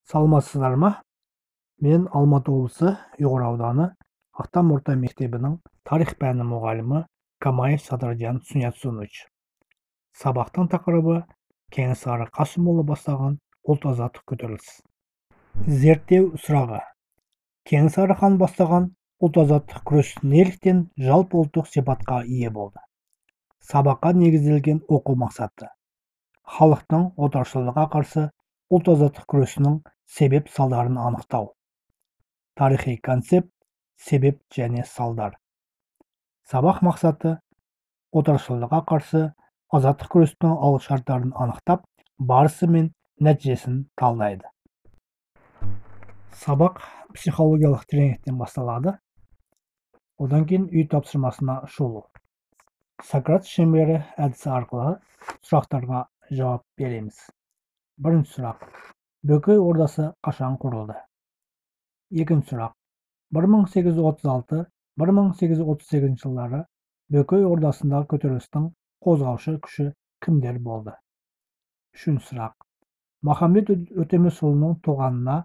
Саламатсыздар ма? Мен Алматы облысы Ұйғыр ауданы Ақтам орта мектебінің тарих пәні мұғалімі Камаев Садыржан Сунятсунович. Сабақтың тақырыбы Кенесары Қасымұлы бастаған ұлт-азаттық көтеріліс. Зерттеу сұрағы: Кенесары хан бастаған ұлт-азаттық күрес неліктен жалпы ұлттық сипатқа ие болды? Сабаққа негізделген оқу мақсаты: халықтың отаршылдыққа қарсы ұлт-азаттық күресінің себеп-салдарын анықтау. Тарихи концепт, себеп және салдар. Сабақ мақсаты: отаршылдыққа қарсы азаттық күрестің алғышарттарын анықтап, барысы мен нәтижесін талдайды. Сабақ психологиялық тренингтен басталады. Одан кейін үй тапсырмасына шолу. Сократ шеңбері әдісі арқылы сұрақтарға жауап береміз. Бірінші сұрақ: Бөкей ордасы қашан құрылды? Екінші сұрақ: 1836-1838 жылдары Бөкей ордасындағы көтерілістің қозғаушы күші кімдер болды? Үшінші сұрақ: Махамбет Өтемісұлының туғанына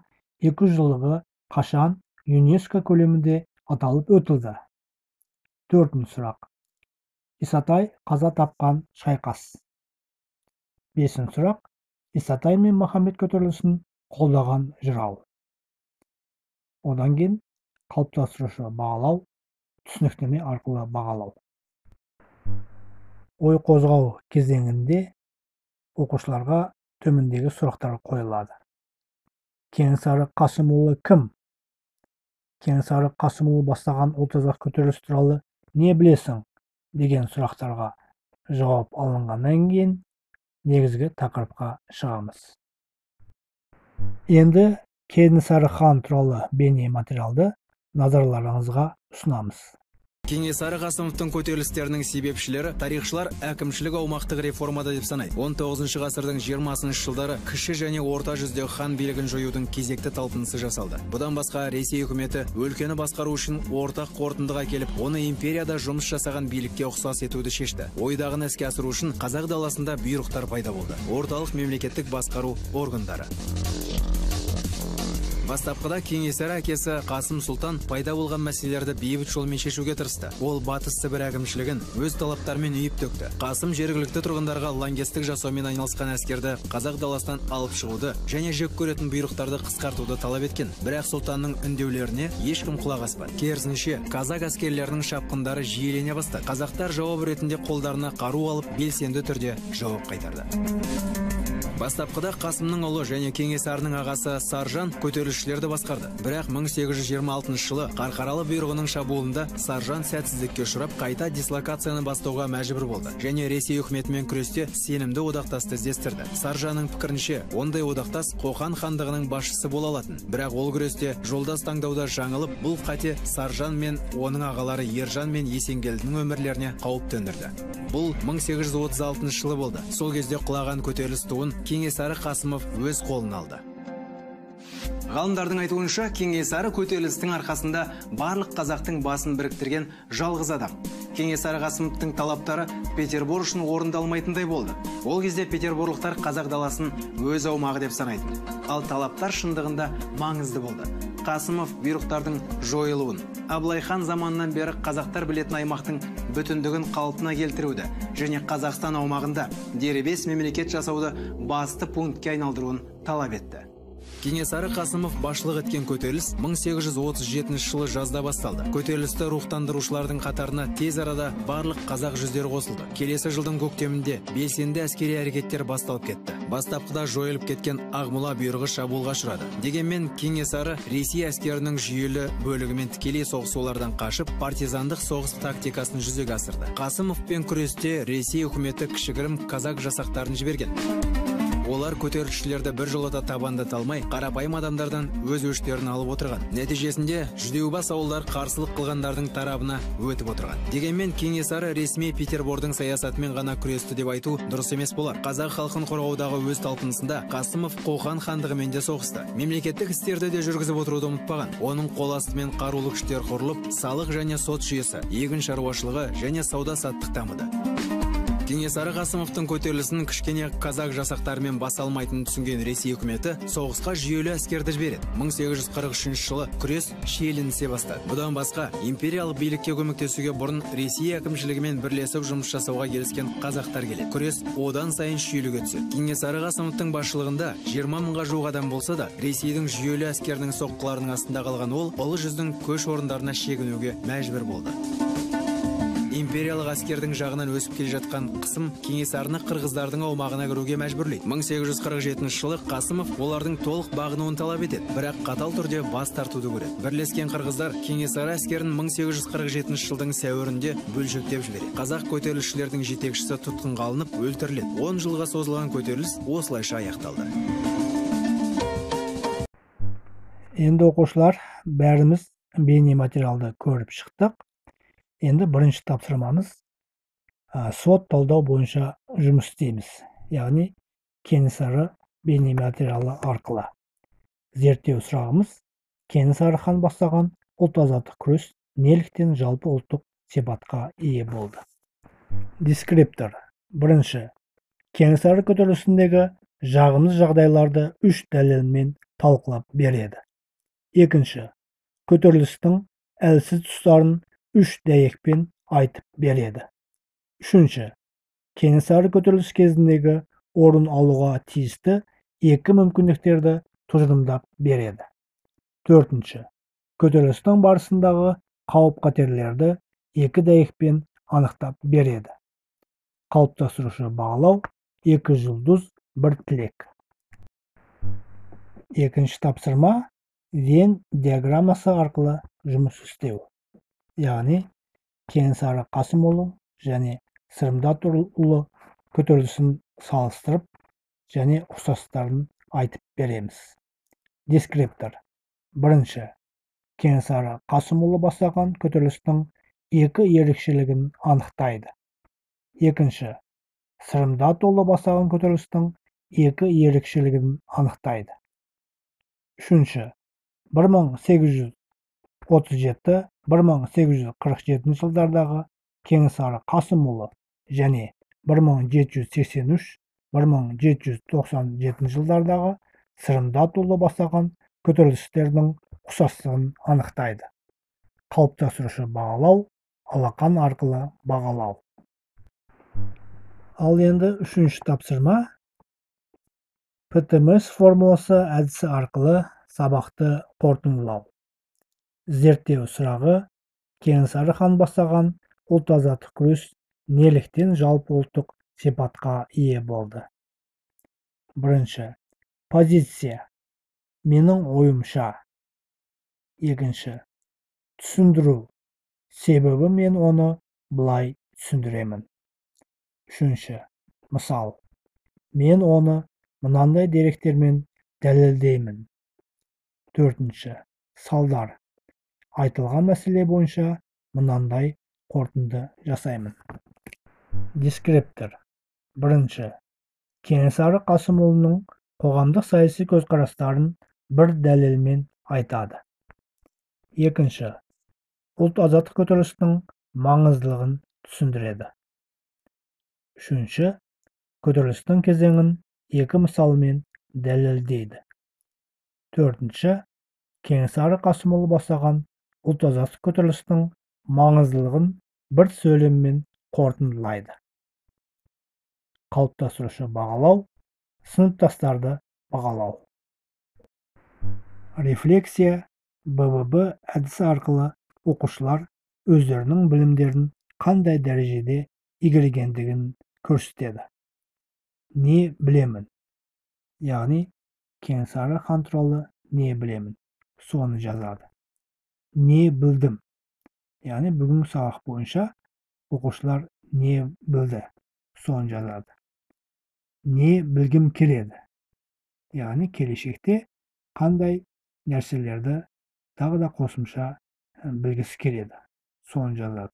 200 жылдығы қашан ЮНЕСКО көлемінде аталып өтілді? Төртінші сұрақ: Исатай қаза тапқан шайқас. Бесінші сұрақ: Исатай мен Махамбет көтерілісін қолдаған жырау. Одан кейін қалыптастырушы бағалау, түсініктеме арқылы бағалау. Ой қозғау кезеңінде оқушыларға төмендегі сұрақтар қойылады. Кенесары Қасымұлы кім? Кенесары Қасымұлы бастаған ұлт-азаттық көтеріліс туралы не білесің? Деген сұрақтарға жауап алынғаннан кейін негізгі тақырыпқа шығамыз. Енді Кенесары хан туралы бейне материалды назарларыңызға ұсынамыз. Кенесары Қасымовтың көтерілістерінің себепшілері тарихшылар әкімшілік аумақтық реформада деп санайды. 19 ғасырдың 20 жылдары кіші және орта жүздегі хан билігін жоюдың кезекті талпынысы жасалды. Бұдан басқа Ресей үкіметі өлкені басқару үшін ортақ қорытындыға келіп, оны империяда жұмыс жасаған билікке ұқсас етуді шешті. Ойдағын іске асыру үшін қазақ даласында бұйрықтар пайда болды. Орталық мемлекеттік басқару органдары. Бастапқыда Кенесары әкесі Қасым Сұлтан пайда болған мәселелерді бейбіт жолмен шешуге тырысты. Ол Батыс Сібір әкімшілігін өз талаптарымен үйіп төкті. Қасым жергілікті тұрғындарға лаңкестік жасаумен айналысқан әскерді қазақ даласынан алып шығуды және жек көретін бұйрықтарды қысқартуды талап еткен. Бірақ сұлтанның үндеулеріне ешкім құлақ аспады. Керісінше, казак әскерлерінің шапқындары жиілене бастады. Қазақтар жауап ретінде қолдарына қару алып, белсенді түрде жауап қайтарды. Бастапқыда Қасымның ұлы және Кенесарының ағасы Саржан көтерілісшілерді басқарды. Бірақ 1826 жылы Қарқаралы бұйрығының шабуылында Саржан сәтсіздікке ұшырап, қайта дислокацияны бастауға мәжбүр болды және Ресей үкіметімен күресте сенімді одақтасты іздестірді. Саржанның пікірінше, ондай одақтас Қоқан хандығының басшысы бола алатын. Бірақ ол күресте жолдас таңдауда жаңылып, бұл қате Саржан мен оның ағалары Ержан мен Есенгелдінің өмірлеріне қауіп төндірді. Бұл 1836 жылы болды. Сол кезде құлаған көтеріліс туын Кенесары Қасымов өз қолына алды. Ғалымдардың айтуынша, Кенесары көтерілістің арқасында барлық қазақтың басын біріктірген жалғыз адам. Кенесары Қасымовтың талаптары Петербор үшін орындалмайтындай болды. Ол кезде петерборлықтар қазақ даласын өз аумағы деп санайтын. Ал талаптар шындығында маңызды болды. Қасымов бұйрықтардың жойылуын, Абылай хан заманынан бері қазақтар білетін аймақтың бүтіндігін қалпына келтіруді және Қазақстан аумағында дербес мемлекет жасауды басты пунктке айналдыруын талап етті. Кенесары Қасымов басшылық еткен көтеріліс 1837 жылы жазда басталды. Көтерілісті рухтандырушылардың қатарына тез арада барлық қазақ жүздері қосылды. Келесі жылдың көктемінде белсенді әскери әрекеттер басталып кетті. Бастапқыда жойылып кеткен Ақмола бұйрығы шабуылға ұшырады. Дегенмен Кенесары Ресей әскерінің жүйелі бөлігімен тікелей соғысулардан қашып, партизандық соғыс тактикасын жүзеге асырды. Қасымовпен күресте Ресей үкіметі кішігірім казак жасақтарын жіберген. Олар көтерілісшілерді бір жолата табанды талмай, қарапайым адамдардан өз өштерін алып отырған. Нәтижесінде жүдеубас ауылдар қарсылық қылғандардың тарабына өтіп отырған. Дегенмен Кенесары ресми Петербордың саясатымен ғана күресті деп айту дұрыс емес болар. Қазақ халқын қорғаудағы өз талпынысында Қасымов Қоқан хандығымен де соғысты. Мемлекеттік істерді де жүргізіп отыруды ұмытпаған. Оның қол астымен қарулы күштер құрылып, салық және сот жүйесі, егін шаруашылығы және сауда-саттық дамыды. Кенесары Қасымовтың көтерілісінің кішкене казак жасақтарымен баса алмайтынын түсінген Ресей үкіметі соғысқа жүйелі әскерді жібереді. 1843 жылы күрес шиеленісе бастады. Бұдан басқа империялық билікке көмектесуге бұрын Ресей әкімшілігімен бірлесіп жұмыс жасауға келіскен қазақтар келеді. Күрес одан сайын шүйіліге түседі. Кенесары Қасымовтың басшылығында 20 мыңға жуық адам болса да, Ресейдің жүйелі әскерінің соққыларының астында қалған ол ұлы жүздің көш орындарына шегінуге мәжбүр болды. Империялық әскердің жағынан өсіп келе жатқан қысым Кенесарыны қырғыздардың аумағына кіруге мәжбүрлейді. 1847 жылы Қасымов олардың толық бағынуын талап етеді, бірақ қатал түрде бас тартуды көреді. Бірлескен қырғыздар Кенесары әскерін 1847 жылдың сәуірінде бөлшектеп жібереді. Қазақ көтерілісшілердің жетекшісі тұтқынға алынып өлтіріледі. 10 жылға созылған көтеріліс осылайша аяқталды. Енді оқушылар, бәріміз бейне материалды көріп шықтық. Енді бірінші тапсырмамыз сот талдау бойынша жұмыс істейміз. Яғни Кенесары бейне материалы арқылы. Зерттеу сұрағымыз: Кенесары хан бастаған ұлт азаттық күрес неліктен жалпы ұлттық сипатқа ие болды? Дескриптор. Бірінші, Кенесары көтерілісіндегі жағымсыз жағдайларды үш дәлелмен талқылап береді. Екінші, көтерілістің әлсіз тұстарын үш дәйекпен айтып береді. Үшінші, Кенесары көтеріліс кезіндегі орын алуға тиісті екі мүмкіндіктерді тұжырымдап береді. Төртінші, көтерілістің барысындағы қауіп-қатерлерді екі дәйекпен анықтап береді. Қалыптастырушы бағалау: екі жұлдыз, бір тілек. Екінші тапсырма: Вен диаграммасы арқылы жұмыс істеу. Яғни Кенесары Қасымұлы және Сырымдатұлы көтерілісін салыстырып және ұқсастықтарын айтып береміз. Дескриптор. Бірінші, Кенесары Қасымұлы бастаған көтерілістің екі ерекшелігін анықтайды. Екінші, Сырымдатұлы бастаған көтерілістің екі ерекшелігін анықтайды. Үшінші, 1837-1847 жылдардағы Кенесары Қасымұлы және 1783-1797 жылдардағы Сырымдатұлы бастаған көтерілістердің ұқсастығын анықтайды. Қалыптастырушы бағалау: алақан арқылы бағалау. Ал енді үшінші тапсырма: ПТМС формуласы әдісі арқылы сабақты қорытындылау. Зерттеу сұрағы: Кенесары хан бастаған ұлт азаттық күрес неліктен жалпы ұлттық сипатқа ие болды? Бірінші, позиция: менің ойымша. Екінші, түсіндіру: себебі мен оны былай түсіндіремін. Үшінші, мысал: мен оны мынандай деректермен дәлелдеймін. Төртінші, салдар: айтылған мәселе бойынша мынандай қорытынды жасаймын. Дескриптор. Бірінші, Кенесары Қасымұлының қоғамдық саяси көзқарастарын бір дәлелмен айтады. Екінші, ұлт азаттық көтерілісінің маңыздылығын түсіндіреді. Үшінші, көтерілістің кезеңін екі мысалмен дәлелдейді. Төртінші, Кенесары Қасымұлы бастаған ұлт азаттық көтерілістің маңыздылығын бір сөйлеммен қорытындылайды. Қалыптастырушы бағалау: сыныптастарды бағалау. Рефлексия БББ әдісі арқылы оқушылар өздерінің білімдерін қандай дәрежеде игергендігін көрсетеді. Не білемін? Яғни Кенесары хан туралы не білемін? Соны жазады. Не білдім? Яғни бүгінгі сабақ бойынша оқушылар не білді? Соны жазады. Не білгім келеді? Яғни келешекте қандай нәрселерді тағы да қосымша білгісі келеді? Соны жазады.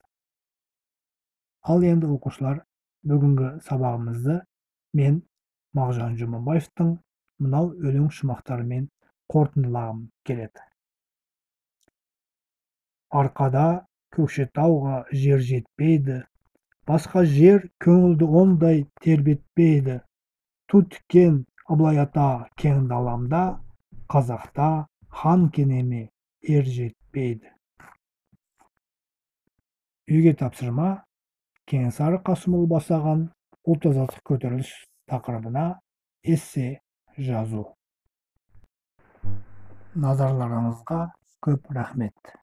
Ал енді оқушылар, бүгінгі сабағымызды мен Мағжан Жұмабаевтың мынау өлең шумақтарымен қорытындылағым келеді. Арқада Көкшетауға жер жетпейді, Башка жер көңүлдү ондай тербетпейди. Ту тиккен аблай ата кең даламда, Казакта хан кенеми эр жетпейди. Үйгө тапшырма: Кеңсары Касымұлы басаган Улт азаттык көтөрүлүш такырыбына эссе жазуу. Назарларыңызга көп рахмет.